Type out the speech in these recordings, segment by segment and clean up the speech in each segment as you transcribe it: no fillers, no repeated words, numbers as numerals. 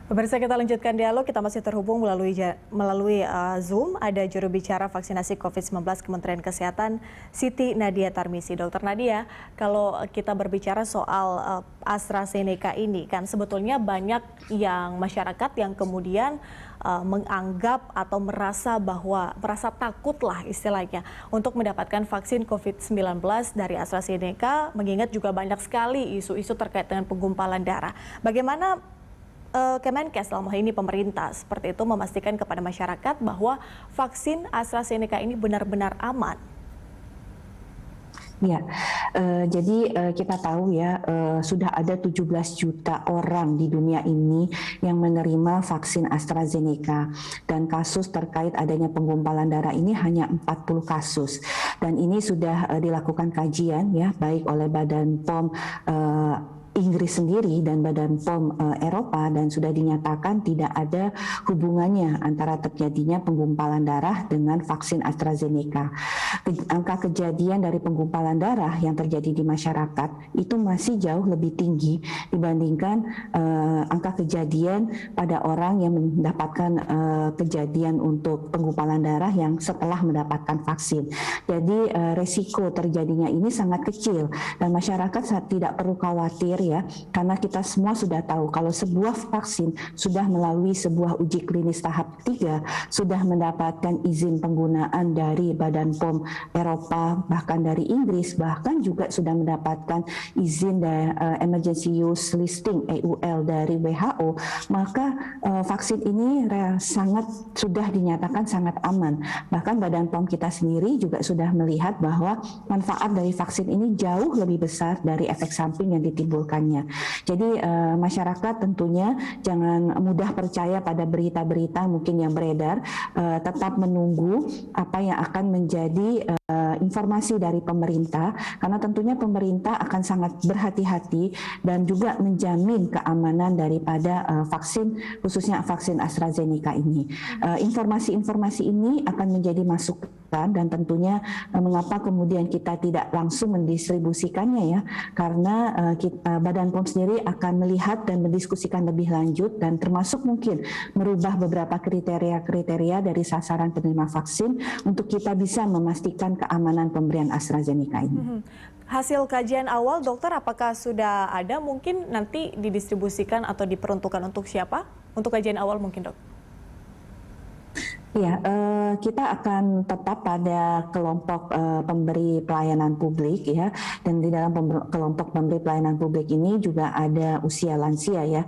Pemirsa, kita lanjutkan dialog. Kita masih terhubung melalui Zoom. Ada juru bicara vaksinasi COVID-19 Kementerian Kesehatan, Siti Nadia Tarmizi. Dokter Nadia, kalau kita berbicara soal AstraZeneca ini, kan sebetulnya banyak yang masyarakat yang kemudian menganggap atau merasa takut lah istilahnya untuk mendapatkan vaksin COVID-19 dari AstraZeneca, mengingat juga banyak sekali isu-isu terkait dengan penggumpalan darah. Bagaimana Kemenkes dalam hal ini pemerintah seperti itu memastikan kepada masyarakat bahwa vaksin AstraZeneca ini benar-benar aman? Ya, jadi kita tahu ya sudah ada 17 juta orang di dunia ini yang menerima vaksin AstraZeneca, dan kasus terkait adanya penggumpalan darah ini hanya 40 kasus, dan ini sudah dilakukan kajian ya baik oleh Badan POM Inggris sendiri dan Badan POM Eropa, dan sudah dinyatakan tidak ada hubungannya antara terjadinya penggumpalan darah dengan vaksin AstraZeneca. Angka kejadian dari penggumpalan darah yang terjadi di masyarakat itu masih jauh lebih tinggi dibandingkan angka kejadian pada orang yang mendapatkan kejadian untuk penggumpalan darah yang setelah mendapatkan vaksin. Jadi resiko terjadinya ini sangat kecil, dan masyarakat tidak perlu khawatir ya, karena kita semua sudah tahu kalau sebuah vaksin sudah melalui sebuah uji klinis tahap 3, sudah mendapatkan izin penggunaan dari Badan POM Eropa, bahkan dari Inggris, bahkan juga sudah mendapatkan izin dari Emergency Use Listing EUL dari WHO, maka vaksin ini sangat sudah dinyatakan sangat aman. Bahkan Badan POM kita sendiri juga sudah melihat bahwa manfaat dari vaksin ini jauh lebih besar dari efek samping yang ditimbulkan. Jadi masyarakat tentunya jangan mudah percaya pada berita-berita mungkin yang beredar, tetap menunggu apa yang akan menjadi informasi dari pemerintah, karena tentunya pemerintah akan sangat berhati-hati dan juga menjamin keamanan daripada vaksin, khususnya vaksin AstraZeneca ini. Informasi-informasi ini akan menjadi masukan, dan tentunya mengapa kemudian kita tidak langsung mendistribusikannya ya, karena Badan POM sendiri akan melihat dan mendiskusikan lebih lanjut, dan termasuk mungkin merubah beberapa kriteria-kriteria dari sasaran penerima vaksin untuk kita bisa memastikan keamanan pemberian AstraZeneca ini. Hasil kajian awal, dokter, apakah sudah ada mungkin nanti didistribusikan atau diperuntukkan untuk siapa? Untuk kajian awal mungkin, dok? Ya, kita akan tetap pada kelompok pemberi pelayanan publik ya, dan di dalam kelompok pemberi pelayanan publik ini juga ada usia lansia ya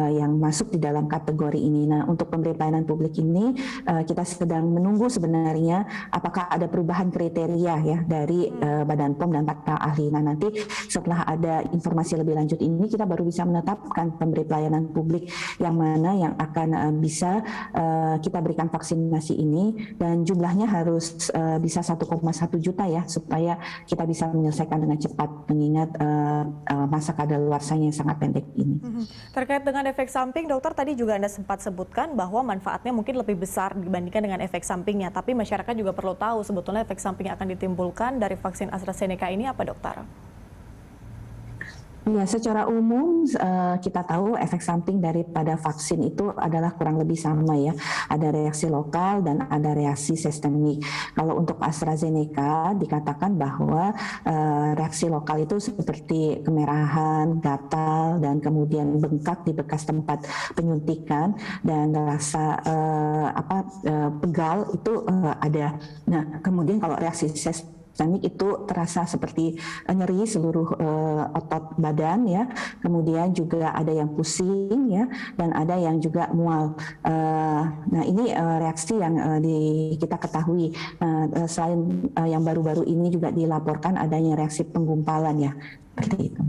yang masuk di dalam kategori ini. Nah, untuk pemberi pelayanan publik ini kita sedang menunggu sebenarnya apakah ada perubahan kriteria ya dari Badan POM dan para ahli. Nah, nanti setelah ada informasi lebih lanjut ini kita baru bisa menetapkan pemberi pelayanan publik yang mana yang akan bisa kita berikan vaksin ini, dan jumlahnya harus bisa 1,1 juta ya, supaya kita bisa menyelesaikan dengan cepat mengingat masa kadaluarsanya yang sangat pendek ini. Terkait dengan efek samping, dokter, tadi juga Anda sempat sebutkan bahwa manfaatnya mungkin lebih besar dibandingkan dengan efek sampingnya, tapi masyarakat juga perlu tahu sebetulnya efek samping yang akan ditimbulkan dari vaksin AstraZeneca ini apa, dokter? Ya, secara umum kita tahu efek samping daripada vaksin itu adalah kurang lebih sama ya. Ada reaksi lokal dan ada reaksi sistemik. Kalau untuk AstraZeneca dikatakan bahwa reaksi lokal itu seperti kemerahan, gatal, dan kemudian bengkak di bekas tempat penyuntikan, dan rasa pegal itu ada. Nah, kemudian kalau reaksi sistemik itu terasa seperti nyeri seluruh otot badan ya, kemudian juga ada yang pusing ya, dan ada yang juga mual. Nah, ini reaksi yang kita ketahui. Selain yang baru-baru ini juga dilaporkan adanya reaksi penggumpalan ya, seperti itu.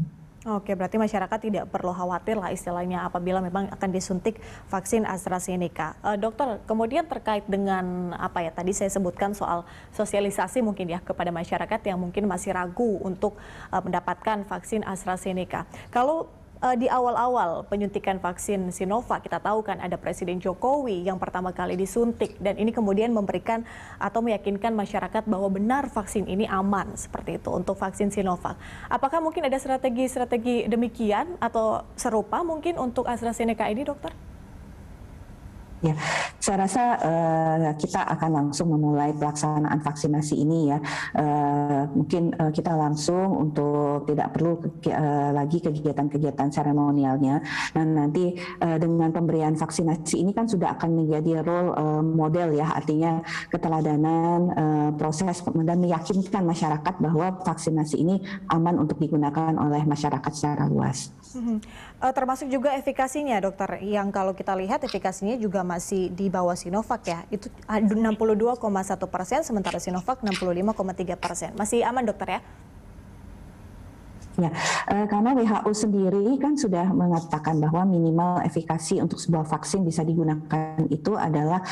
Oke, berarti masyarakat tidak perlu khawatir lah istilahnya apabila memang akan disuntik vaksin AstraZeneca. Dokter, kemudian terkait dengan apa ya tadi saya sebutkan soal sosialisasi mungkin ya kepada masyarakat yang mungkin masih ragu untuk mendapatkan vaksin AstraZeneca. Kalau di awal-awal penyuntikan vaksin Sinovac, kita tahu kan ada Presiden Jokowi yang pertama kali disuntik, dan ini kemudian memberikan atau meyakinkan masyarakat bahwa benar vaksin ini aman seperti itu untuk vaksin Sinovac. Apakah mungkin ada strategi-strategi demikian atau serupa mungkin untuk AstraZeneca ini, dokter? Ya, saya rasa kita akan langsung memulai pelaksanaan vaksinasi ini ya. Mungkin kita langsung untuk tidak perlu lagi kegiatan-kegiatan seremonialnya. Dan nanti dengan pemberian vaksinasi ini kan sudah akan menjadi role model ya, artinya keteladanan proses dan meyakinkan masyarakat bahwa vaksinasi ini aman untuk digunakan oleh masyarakat secara luas. Termasuk juga efikasinya, dokter, yang kalau kita lihat efikasinya juga masih di bawah Sinovac ya, itu 62,1%, sementara Sinovac 65,3%. Masih aman, dokter ya? Ya, karena WHO sendiri kan sudah mengatakan bahwa minimal efikasi untuk sebuah vaksin bisa digunakan itu adalah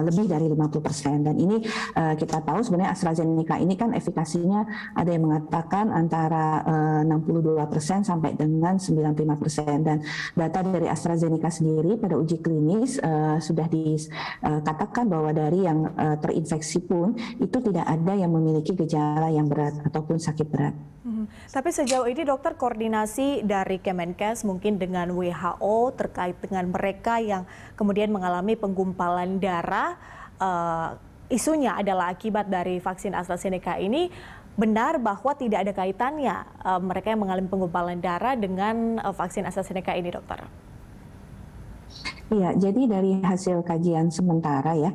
lebih dari 50%. Dan ini kita tahu sebenarnya AstraZeneca ini kan efikasinya ada yang mengatakan antara 62% sampai dengan 95%. Dan data dari AstraZeneca sendiri pada uji klinis sudah dikatakan bahwa dari yang terinfeksi pun itu tidak ada yang memiliki gejala yang berat ataupun sakit berat. Tapi sejauh ini dokter, koordinasi dari Kemenkes mungkin dengan WHO terkait dengan mereka yang kemudian mengalami penggumpalan darah, isunya adalah akibat dari vaksin AstraZeneca ini, benar bahwa tidak ada kaitannya mereka yang mengalami penggumpalan darah dengan vaksin AstraZeneca ini, dokter? Iya, jadi dari hasil kajian sementara ya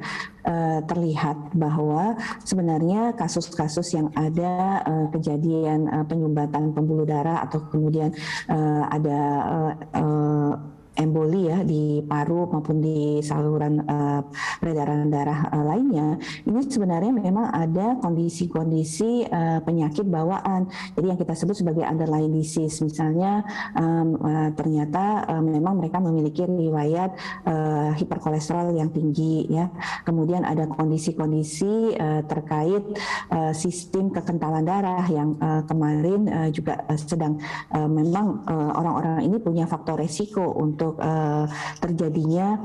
terlihat bahwa sebenarnya kasus-kasus yang ada kejadian penyumbatan pembuluh darah atau kemudian ada emboli ya di paru maupun di saluran peredaran darah lainnya, ini sebenarnya memang ada kondisi-kondisi penyakit bawaan. Jadi yang kita sebut sebagai underlying disease, misalnya ternyata memang mereka memiliki riwayat hiperkolesterol yang tinggi ya. Kemudian ada kondisi-kondisi terkait sistem kekentalan darah yang kemarin juga sedang memang orang-orang ini punya faktor resiko untuk terjadinya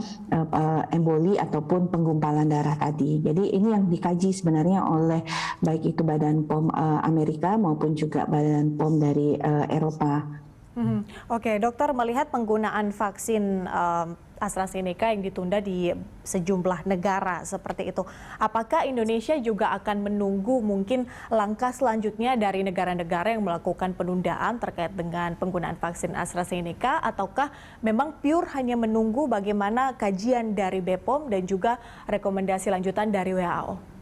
emboli ataupun penggumpalan darah tadi. Jadi ini yang dikaji sebenarnya oleh baik itu Badan POM Amerika maupun juga Badan POM dari Eropa. Oke, dokter, melihat penggunaan vaksin AstraZeneca yang ditunda di sejumlah negara seperti itu, apakah Indonesia juga akan menunggu mungkin langkah selanjutnya dari negara-negara yang melakukan penundaan terkait dengan penggunaan vaksin AstraZeneca, ataukah memang pure hanya menunggu bagaimana kajian dari BPOM dan juga rekomendasi lanjutan dari WHO?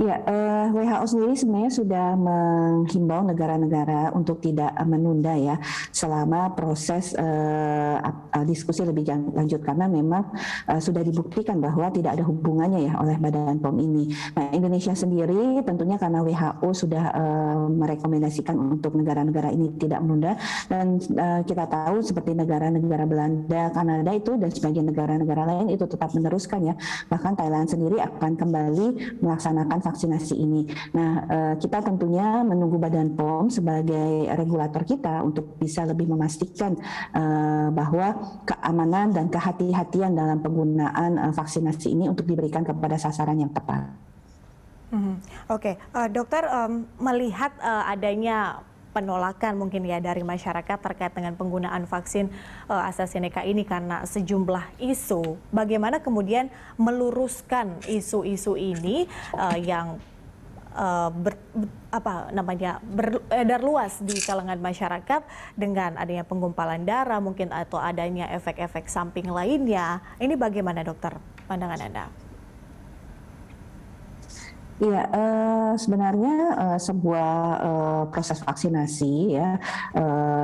Ya, WHO sendiri sebenarnya sudah menghimbau negara-negara untuk tidak menunda ya selama proses diskusi lebih lanjut, karena memang sudah dibuktikan bahwa tidak ada hubungannya ya oleh Badan POM ini. Nah, Indonesia sendiri tentunya karena WHO sudah merekomendasikan untuk negara-negara ini tidak menunda, dan kita tahu seperti negara-negara Belanda, Kanada itu dan sebagian negara-negara lain itu tetap meneruskan ya. Bahkan Thailand sendiri akan kembali melaksanakan vaksinasi ini. Nah, kita tentunya menunggu Badan POM sebagai regulator kita untuk bisa lebih memastikan bahwa keamanan dan kehati-hatian dalam penggunaan vaksinasi ini untuk diberikan kepada sasaran yang tepat. Oke, dokter, melihat adanya penolakan mungkin ya dari masyarakat terkait dengan penggunaan vaksin AstraZeneca ini karena sejumlah isu. Bagaimana kemudian meluruskan isu-isu ini yang beredar luas di kalangan masyarakat dengan adanya penggumpalan darah mungkin atau adanya efek-efek samping lainnya. Ini bagaimana, dokter, pandangan Anda? Iya, sebenarnya sebuah proses vaksinasi ya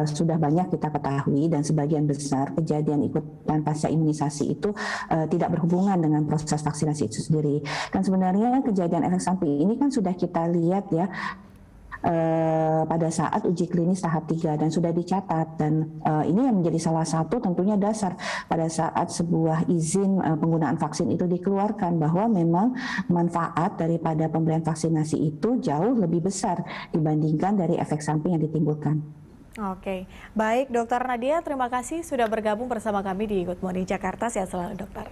sudah banyak kita ketahui, dan sebagian besar kejadian ikutan pasca imunisasi itu tidak berhubungan dengan proses vaksinasi itu sendiri. Dan sebenarnya kejadian efek samping ini kan sudah kita lihat ya pada saat uji klinis tahap 3 dan sudah dicatat, dan ini yang menjadi salah satu tentunya dasar pada saat sebuah izin penggunaan vaksin itu dikeluarkan, bahwa memang manfaat daripada pemberian vaksinasi itu jauh lebih besar dibandingkan dari efek samping yang ditimbulkan. Oke, baik, Dokter Nadia, terima kasih sudah bergabung bersama kami di Good Morning Jakarta. Sehat selalu, dokter.